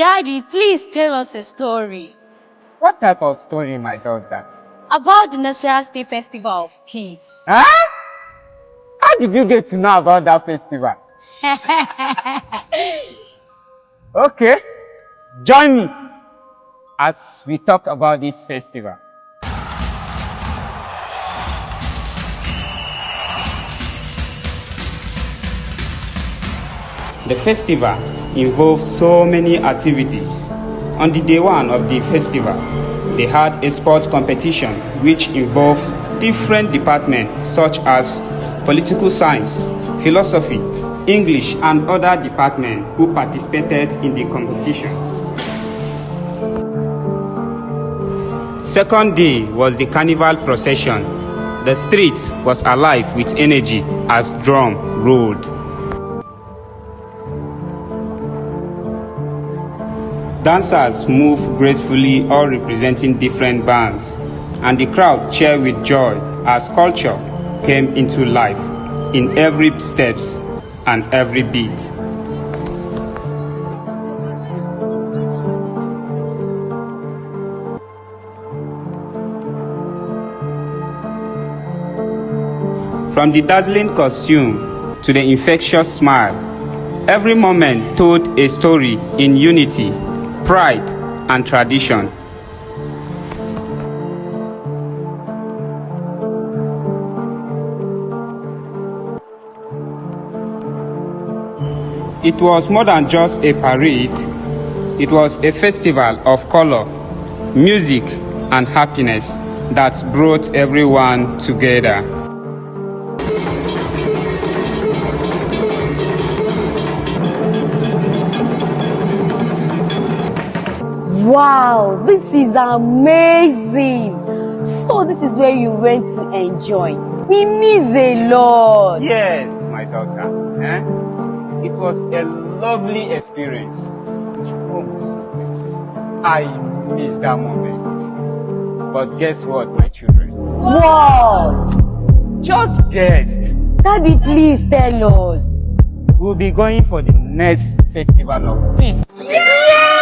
Daddy, please tell us a story. What type of story, my daughter? About the Nasarawa Festival of Peace. Huh? How did you get to know about that festival? Okay, join me as we talk about this festival. The festival involves so many activities. On the day one of the festival, they had a sports competition which involved different departments such as political science, philosophy, English, and other departments who participated in the competition. Second day was the carnival procession. The street was alive with energy as drum rolled. Dancers moved gracefully, all representing different bands, and the crowd cheered with joy as culture came into life in every steps and every beat. From the dazzling costume to the infectious smile, every moment told a story in unity, pride, and tradition. It was more than just a parade. It was a festival of color, music, and happiness that brought everyone together. Wow, this is amazing. So this is where you went to enjoy. We miss a lot. Yes, my daughter. It was a lovely experience. Oh my goodness. I miss that moment. But guess what, my children? What? Just guessed. Daddy, please tell us. We'll be going for the next Festival of Peace. Yeah!